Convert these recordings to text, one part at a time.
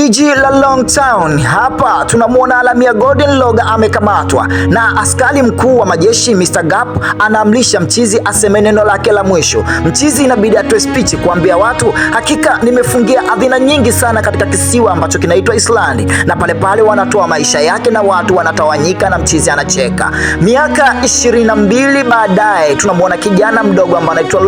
Jiji la Longtown hapa tunamwona Alamia Golden Log amekamatwa na askari mkuu wa majeshi Mr. Gap anaamrisha mchizi aseme neno lake la mwisho. Mchizi inabidi atoe speech kuambia watu, hakika nimefungia adhina nyingi sana katika kisiwa ambacho kinaitwa Islandi, na pale pale wanatoa maisha yake na watu wanatawanyika na mchizi anacheka. Miaka 22 baadaye tunamwona kijana mdogo ambaye anaitwa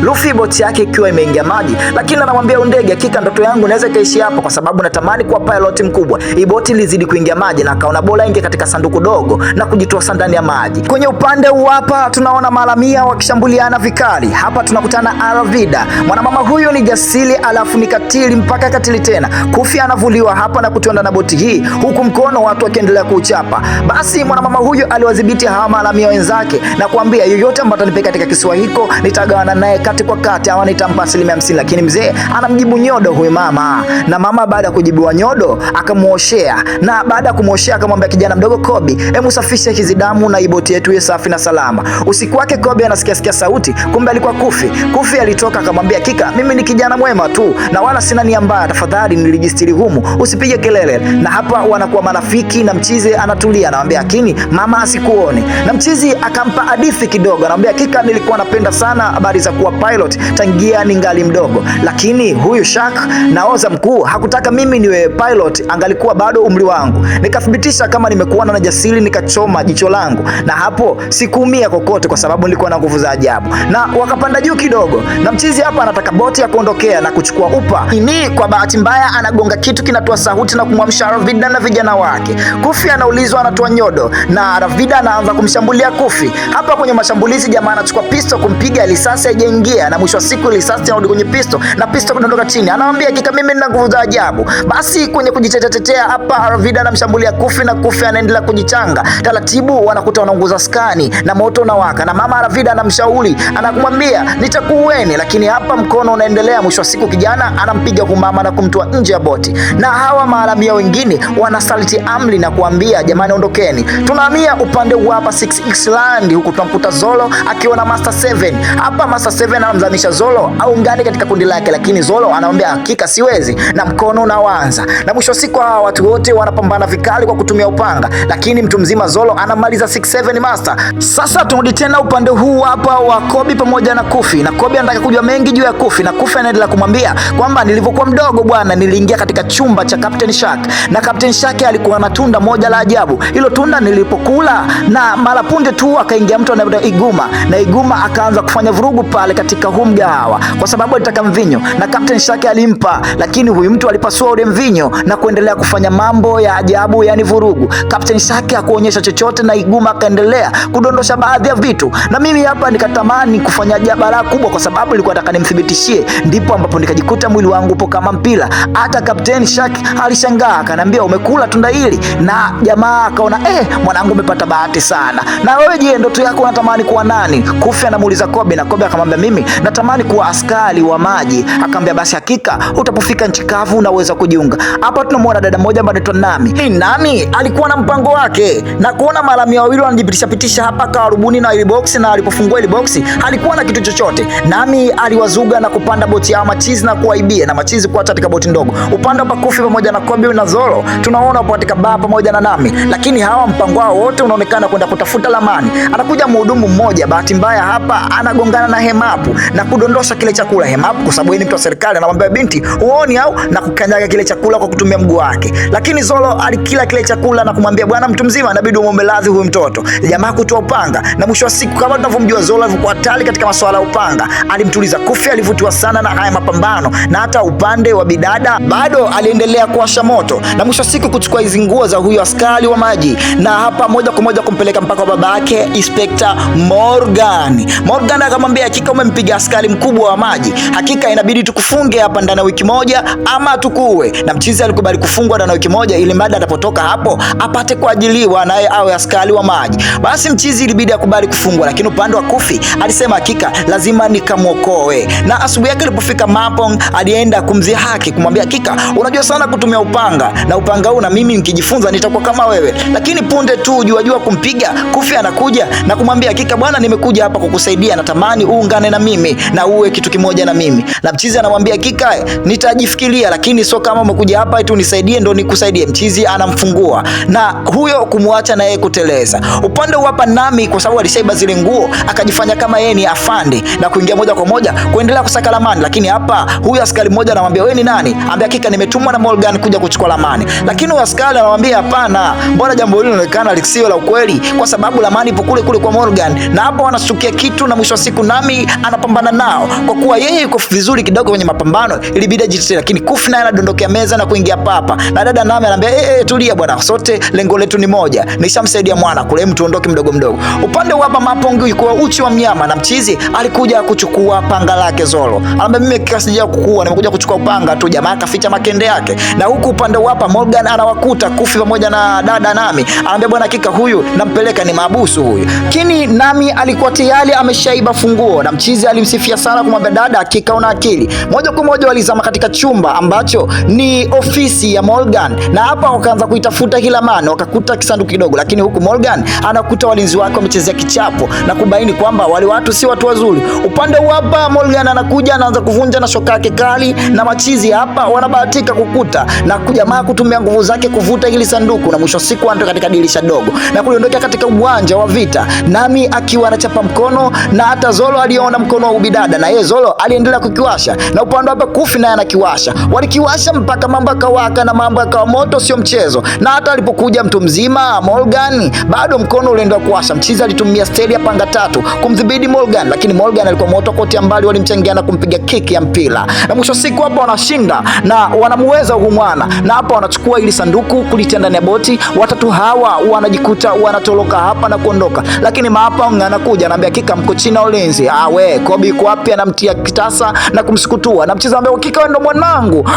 Luffy boti yake ikiwa imeingia maji, lakini anamwambia ndege, hakika ndoto yangu naweza kaishi hapa kwa sababu natamani kuwa pilot mkubwa. Hii boti ilizidi kuingia maji na akaona bora inge katika sanduku dogo na kujitoa ndani ya maji. Kwenye upande huu hapa tunaona maharamia wakishambuliana vikali. Hapa tunakutana Arvida. Mwanamama huyu ni jasiri alafu ni katili mpaka katili tena. Kufi anavuliwa hapa na kutiwa ndani ya boti hii huku mkono watu wakiendelea kuchapa. Basi mwanamama huyu aliwadhibiti hawa maharamia wenzake na kuambia yoyote ambaye atanipeka katika kisiwa hiko nitagawana naye kati kwa kati au nitampa 50%, lakini mzee anamjibu nyodo huyu mama. Na mama baada ya kujibiwa nyodo akamuoshea, na baada ya kumuoshea akamwambia kijana mdogo Kobe, hebu safisha hizi damu na iboti yetu iwe safi na salama. Usiku wake Kobe anasikia sauti, kumbe alikuwa Kufi. Kufi alitoka akamwambia, kika mimi ni kijana mwema tu na wala sina nia mbaya, tafadhali nilijistiri humu, usipige kelele. Na hapa wanakuwa marafiki na mchizi anatulia, anamwambia lakini mama asikuone. Na mchizi akampa hadithi kidogo, anamwambia kika, nilikuwa napenda sana habari za kuwa pilot tangia ningali mdogo, lakini huyu Shark naoza mkuu hakutaka mimi niwe pilot, angalikuwa bado umri wangu. Nikathibitisha kama nimekuona na jasiri, nikachoma jicho langu, na hapo sikuumia kokote kwa sababu nilikuwa na nguvu za ajabu. Na wakapanda juu kidogo, na mchizi hapa anataka boti ya kuondokea na kuchukua upa. Ini kwa bahati mbaya anagonga kitu kinatoa sauti na kumwamsha Arvida na vijana wake. Kufi anaulizwa, anatoa nyodo na Arvida anaanza kumshambulia Kufi. Hapa kwenye mashambulizi jamaa anachukua pisto kumpiga, risasi haijaingia, na mwisho wa siku risasi inarudi kwenye pisto na pisto kudondoka chini. Anamwambia kika, mimi nina nguvu za ajabu. Basi kwenye kujitetea hapa Arvida anamshambulia Kufi na Kufi anaendelea kujichanga. Taratibu wanakuta wanaunguza skani na moto unawaka, na mama Arvida anamshauri, anakumwambia nitakuueni, lakini hapa mkono unaendelea. Mwisho wa siku kijana anampiga kumama na kumtoa nje ya boti, na hawa maharamia wengine wanasaliti amri na kuambia jamani ondokeni. Tunahamia upande huu hapa 6 Island, huku tunamkuta Zoro akiwa na Master 7. Hapa Master 7 anamzamisha Zoro aungane katika kundi lake, lakini Zoro anamwambia hakika siwezi, na mkono unaanza. Na mwisho siku hawa watu wote wanapambana vikali kwa kutumia upanga, lakini mtu mzima Zoro anamaliza 6-7 Master. Sasa turudi tena upande huu hapa wa Kobe pamoja na Kufi, na Kobe anataka kujua mengi juu ya Kufi, na Kufi anaendelea kumwambia kwamba nilivyokuwa mdogo bwana, niliingia katika chumba cha Captain Shark, na Captain Shark alikuwa na tunda moja la ajabu. Hilo tunda nilipokula na mara punde tu akaingia mtu anaitwa Iguma, na Iguma akaanza kufanya vurugu pale katika huu mgahawa kwa sababu alitaka mvinyo, na Captain Shark alimpa, lakini huyu mtu alipasua ule mvinyo na kuendelea kufanya mambo ya ajabu, yani vurugu. Captain Shark hakuonyesha chochote na Iguma akaendelea kudondosha baadhi ya vitu, na mimi hapa nikatamani kufanya jabala kubwa kwa sababu nilikuwa nataka nimthibitishie, ndipo ambapo nikajikuta mwili wangu upo kama mpira. Hata Captain Shark alishangaa akaniambia umekula tunda hili, na jamaa akaona mwanangu umepata bahati sana. Na wewe je, ndoto yako unatamani kuwa nani? Kufi anamuuliza Kobe, na Kobe akamwambia mimi natamani kuwa askari wa maji. Akamwambia basi hakika utapofika nchi kavu unaweza kujiunga. Hapa tunamwona dada mmoja ambaye anaitwa Nami. Nami alikuwa na mpango wake na kuona maharamia wawili wanajipitisha hapa karibuni na ile box, na alipofungua ile box halikuwa na kitu chochote. Nami aliwazuga na kupanda boti ya machizi na kuwaibia, na machizi kwa katika boti ndogo. Upande wa Kufi pamoja na Kobe na Zoro tunaona hapo katika baa pamoja na Nami, lakini hawa mpango wao wote unaonekana kwenda kutafuta lamani. Anakuja mhudumu mmoja, bahati mbaya hapa anagongana na Hemapu na kudondosha kile chakula. Hemapu kwa sababu yeye ni mtu wa serikali anamwambia binti uone au, na kukanyaga kile chakula kwa kutumia mguu wake, lakini Zoro alikila kile chakula na kumwambia bwana mtu mzima inabidi umuombe radhi huyu mtoto. Jamaa kutoa upanga, na mwisho wa siku kama tunavyomjua Zoro alikuwa hatari katika masuala ya upanga, alimtuliza Kufi. Alivutiwa sana na haya mapambano, na hata upande wa bidada bado aliendelea kuwasha moto, na mwisho wa siku kuchukua hizo nguo za huyu askari wa maji, na hapa moja kwa moja kumpeleka mpaka kwa baba yake Inspector Morgan. Morgan akamwambia hakika umempiga askari mkubwa wa maji, hakika inabidi tukufunge hapa ndani ya wiki moja ama tukuue. Na mchizi alikubali kufungwa ndani ya wiki moja ili mada atapotoka hapo apate kuajiliwa naye awe askari wa maji. Basi mchizi ilibidi akubali kufungwa, lakini upande wa Kufi alisema hakika lazima nikamuokoe. Na asubuhi yake ilipofika Mapong alienda kumdhihaki kumwambia hakika unajua sana kutumia upanga, na upanga huu na mimi nikijifunza nitakuwa kama wewe. Lakini punde tu jua kumpiga Kufi anakuja na kumwambia hakika bwana nimekuja hapa kukusaidia, natamani uungane na mimi na uwe kitu kimoja na mimi. Na mchizi anamwambia hakika nitajifikiria, lakini sio kama umekuja hapa eti unisaidie ndo nikusaidie. Mchizi anamfungua na huyo kumwacha na yeye kuteleza. Upande hapa Nami kwa sababu alishaiba zile nguo akajifanya kama yeye ni afande na kuingia moja kwa moja kuendelea kusaka lamani, lakini hapa huyo askari mmoja anamwambia wewe ni nani? Ambia hakika nimetumwa na Morgan kuja kuchukua lamani. Lakini huyo askari anamwambia hapana, mbona jambo hili linaonekana lisio la ukweli, kwa sababu lamani ipo kule kule kwa Morgan. Na hapo wanashtukia kitu na mwisho wa siku Nami anapambana nao. Kwa kuwa yeye yuko vizuri kidogo kwenye mapambano ilibidi ajitetee, lakini Kufi naye anadondokea meza na kuingia papa. Na dada Nami anamwambia tulia bwana, sote lengo letu ni moja. Nishamsaidia mwana kule, mtu ondoke mdogo mdogo. Upande hapa Mapongo yuko uchi wa mnyama na Mchizi alikuja kuchukua panga lake Zolo. Anamwambia mimi kasija kukua, nimekuja kuchukua upanga tu. Jamaa kaficha makende yake. Na huku upande hapa Morgan anawakuta Kufi pamoja na dada Nami. Anamwambia bwana hakika huyu nampeleka ni mahabusu huyu. Lakini Nami alikuwa tayari ameshaiba funguo na Mchizi alimsifia sana kumwambia dada hakika una akili. Moja kwa moja walizama katika chumba ambacho ni ofisi ya Morgan na hapa wakaanza kuitafuta kila maana, wakakuta kisanduku kidogo, lakini huku Morgan anakuta walinzi wake wamechezea kichapo na kubaini kwamba wale watu si watu wazuri. Upande hapa Morgan anakuja anaanza kuvunja na shoka yake kali na Machizi hapa wanabahatika kukuta na jamaa kutumia nguvu zake kuvuta hili sanduku na mwisho siku anatoka katika dirisha dogo na kuliondokea katika uwanja wa vita. Nami akiwa anachapa mkono na hata Zolo aliona mkono wa ubidada na yeye Zolo aliendelea kukiwasha na upande hapa Kufi naye anakiwasha. Walikiwasha mpaka mambo yakawaka na mambo yakawa moto sio mchezo. Na hata alipokuja mtu mzima Morgan bado mkono uliendelea kuwasha. Mchizi alitumia steli ya panga tatu kumdhibiti Morgan, lakini Morgan alikuwa moto koti mbali, walimchangia na kumpiga kiki ya mpira. Na mwisho siku hapa wanashinda na wanamuweza huyu mwana. Na hapa wanachukua ili sanduku kulitia ndani ya boti. Watatu hawa wanajikuta wanatoroka hapa na kuondoka. Lakini Maapong anakuja anambia hakika mko chini ya ulinzi. We Kobe yuko wapi? Anamtia kitasa na kumsukutua. Na Mchizi anambia hakika wewe ndo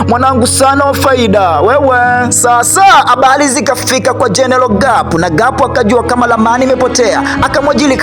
mwanangu sana wa faida wewe. Sasa habari zikafika kwa General Gap na Gap akajua kama lamani imepotea. Akamwajili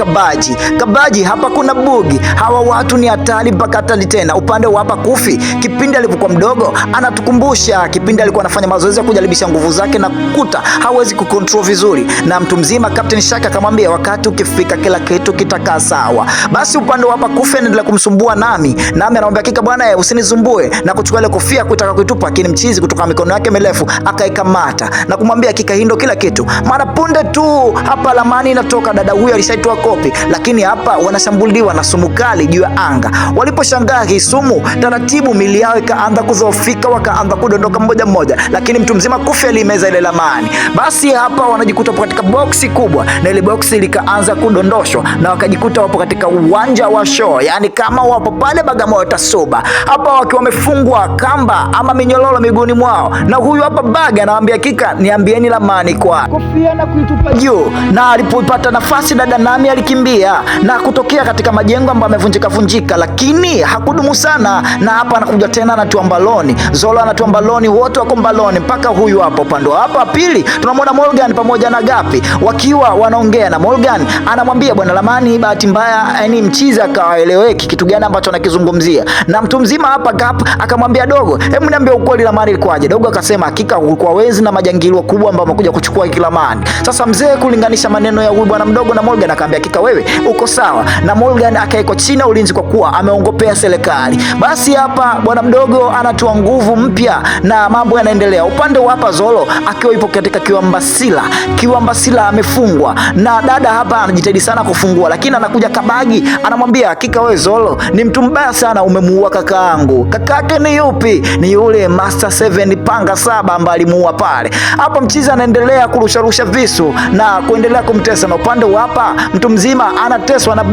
Kabaji hapa kuna bugi. Hawa watu ni hatari mpaka hatari tena. Upande wa hapa Kufi kipindi alipokuwa mdogo anatukumbusha kipindi alikuwa anafanya mazoezi ya kujaribisha nguvu zake na kukuta hawezi kucontrol vizuri. Na mtu mzima Captain Shaka akamwambia wakati ukifika kila kitu kitakaa sawa. Basi upande wa hapa Kufi anaendelea kumsumbua Nami anamwambia hakika bwana usinisumbue na kuchukua ile kofia kutaka kuitupa, lakini Mchizi kutoka mikono yake mirefu akaikamata na kumwambia hakika hii ndio kila kitu. Mara punde tu hapa lamani inatoka, dada huyu alishaitoa kopi, lakini hapa wanashambuliwa na sumu kali juu ya anga. Waliposhangaa hii sumu taratibu mili yao ikaanza kudhoofika, wakaanza kudondoka mmoja mmoja, lakini mtu mzima Kufi alimeza ile lamani. Basi hapa wanajikuta katika boksi kubwa na ile boksi likaanza kudondoshwa na wakajikuta wapo katika uwanja wa show, yani kama wapo pale Bagamoyo Tasuba. Hapa wakiwa wamefungwa kamba ama minyololo miguuni mwao, na huyu hapa Baga anawaambia hakika niambieni lamani kwa kofia na kuitupa juu. Na alipopata nafasi dada Nami alikimbia na kutokea katika majengo ambayo yamevunjika, lakini hakudumu sana. Na hapa anakuja tena anatua mbaloni, Zolo anatua mbaloni, wote wako mbaloni mpaka huyu hapo upande hapa pili tunamwona Morgan pamoja na Gapi wakiwa wanaongea, na Morgan anamwambia bwana lamani bahati mbaya yani Mchizi akaeleweki kitu gani ambacho anakizungumzia. Na mtu mzima hapa Gap akamwambia dogo hebu niambie ukweli lamani ilikuwaje? Dogo akasema hakika kulikuwa wezi na majangili wakubwa ambao wamekuja kuchukua hiki lamani. Sasa mzee kulinganisha maneno ya huyu bwana mdogo na Morgan akamwambia hakika wewe uko sawa, na Morgan akaiko chini ya ulinzi kwa kuwa ameongopea serikali. Basi hapa bwana mdogo anatoa nguvu mpya na mambo yanaendelea. Upande wa hapa Zolo akiwa yupo katika Kiwambasila amefungwa na dada hapa anajitahidi sana kufungua, lakini anakuja Kabagi anamwambia hakika wewe Zolo ni mtu mbaya sana, umemuua kakaangu. Kakake ni yupi? Ni yule Master 7 panga 7 ambaye alimuua pale. Hapa Mchizi anaendelea kurusha visu na kuendelea kumtesa, na upande wa hapa mtu mzima anateswa na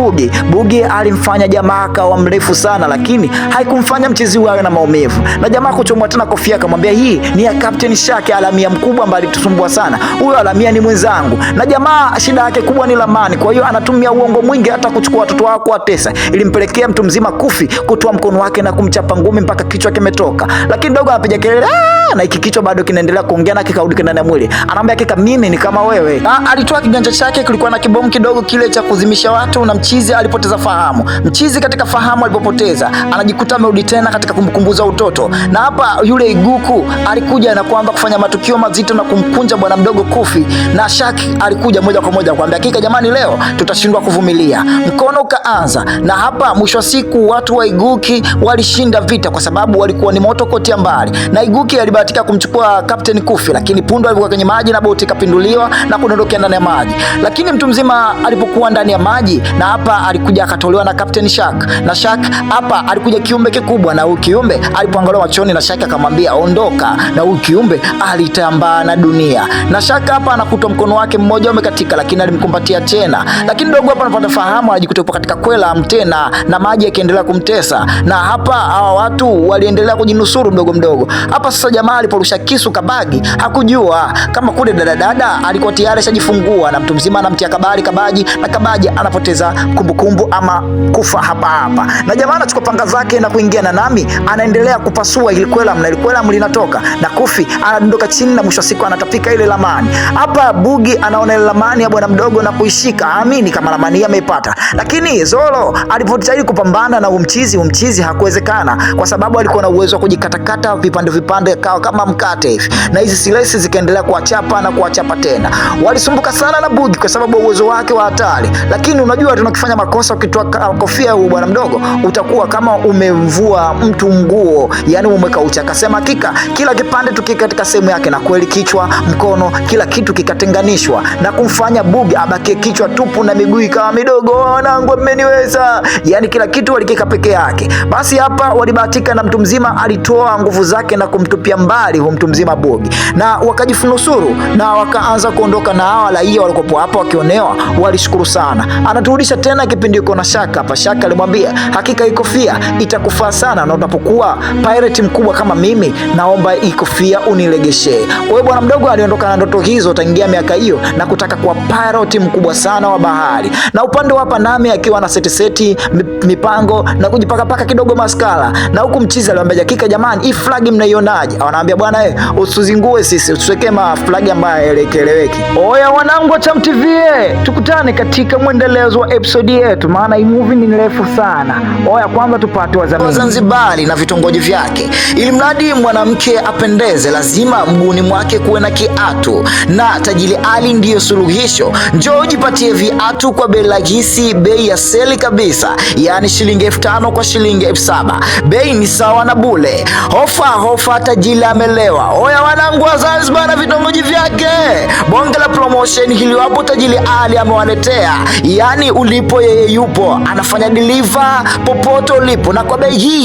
Bugi alimfanya jamaa akawa mrefu sana, lakini haikumfanya Mchizi wawe na maumivu. Na jamaa kuchomwa tena kofia akamwambia hii ni ya Captain Shake alamia mkubwa ambaye alitusumbua sana. Huyo alamia ni mwenzangu. Na jamaa shida yake kubwa ni lamani, kwa hiyo anatumia uongo mwingi hata kuchukua watoto wako atesa. Ilimpelekea mtu mzima Kufi kutoa mkono wake na kumchapa ngumi mpaka kichwa kimetoka. Lakini dogo anapiga kelele na hiki kichwa bado kinaendelea kuongea na kikarudi ndani ya mwili. Anamwambia hakika mimi ni kama wewe. Alitoa kiganja chake, kulikuwa na kibomu kidogo kile cha kuzimisha watu, na Mchizi alipoteza fahamu. Mchizi katika fahamu alipopoteza anajikuta amerudi tena katika kumbukumbu za utoto. Na hapa yule Iguku alikuja na kuanza kufanya matukio mazito na kumkunja bwana mdogo Kufi, na Shaki alikuja moja kwa moja kuambia hakika jamani leo tutashindwa kuvumilia. Mkono ukaanza, na hapa mwisho wa siku watu wa Iguki walishinda vita kwa sababu walikuwa ni moto koti mbali. bahari, na Iguki alibahatika kumchukua Captain Kufi, lakini punde alikuwa kwenye maji na boti ikapinduliwa na kudondokea ndani ya maji. Lakini mtu mzima alipokuwa ndani ya maji, na hapa alikuja akatolewa na Captain Shark, na Shark hapa alikuja kiumbe kikubwa, na huyu kiumbe alipoangalia machoni na Shark akamwambia ondoka, na huyu kiumbe alitambaa na dunia. Na Shark hapa anakuta mkono wake mmoja umekatika, lakini alimkumbatia tena. Lakini dogo hapa anapata fahamu, alijikuta katika kwela tena na maji yakiendelea kumtesa, na hapa hawa watu waliendelea kujinusuru mdogo mdogo. Hapa sasa jamaa aliporusha kisu Kabagi hakujua kama kule dada alikuwa tayari ashajifungua, na mtu mzima anamtia Kabaji na Kabaji anapoteza kumbukumbu ama kufa hapa. Na jamaa anachukua panga zake na kuingia na Nami anaendelea kupasua ile kwela, na ile kwela linatoka na Kufi anadondoka chini, na mwisho wa siku anatapika ile lamani. Hapa Bugi anaona ile lamani ya bwana mdogo na kuishika, amini kama lamani ameipata. Lakini Zoro alipojaribu kupambana na umchizi hakuwezekana, kwa sababu alikuwa na uwezo wa kujikatakata vipande kama mkate hivi, na hizi silesi zikaendelea kuachapa tena. Walisumbuka sana na Bugi kwa sababu uwezo wake wa hatari, lakini unajua tunakifanya makosa ukitoa kofia huyu bwana mdogo utakuwa kama umemvua mtu nguo, yani umekaucha. Akasema hakika kila kipande tukika katika sehemu yake, na kweli kichwa, mkono, kila kitu kikatenganishwa na kumfanya Bugi abaki kichwa tupu na miguu ikawa midogo. Wanangu mmeniweza, yani kila kitu walikika peke yake. Basi hapa walibahatika na mtu mzima alitoa nguvu zake na kumtupia mbali huyo mtu mzima Bugi, na wakajifunusuru na wakaanza kuondoka, na hawa raia walikopo hapa wakionewa walishukuru sana. Anaturudisha tena kipindi yuko na Shaka hapa. Shaka alimwambia hakika hii kofia itakufaa sana, na unapokuwa pirate mkubwa kama mimi, naomba hii kofia unilegeshee. Kwa hiyo bwana mdogo aliondoka na ndoto hizo tangia miaka hiyo na kutaka kuwa pirate mkubwa sana wa bahari. Na upande hapa Nami akiwa na seti mipango na kujipaka kidogo maskara, na huku mchizi aliwaambia hakika jamani, hii flag mnaionaje? Anawaambia bwana usizingue sisi, usiweke flag ambayo elekeleweki. Oya wanangu wa Cham TV, tukutane katika mwendelezo wa episode yetu, maana hii movie ni refu sana. Oya kwanza tupate wazamini Zanzibari na vitongoji vyake. Ili mradi mwanamke apendeze, lazima mguuni mwake kuwe na kiatu, na Tajiri Ali ndiyo suluhisho. Njoo ujipatie viatu kwa bei rahisi, bei ya seli kabisa, yani shilingi 5,000 kwa shilingi 7,000. Bei ni sawa na bule. Hofa Tajiri amelewa. Oya wanangu wa Zanzibar na vitongoji vyake, bonge la promotion hili wapo Tajiri Ali amewaletea, yani ulipo yeye yupo, anafanya deliver popote ulipo na kwa bei hii.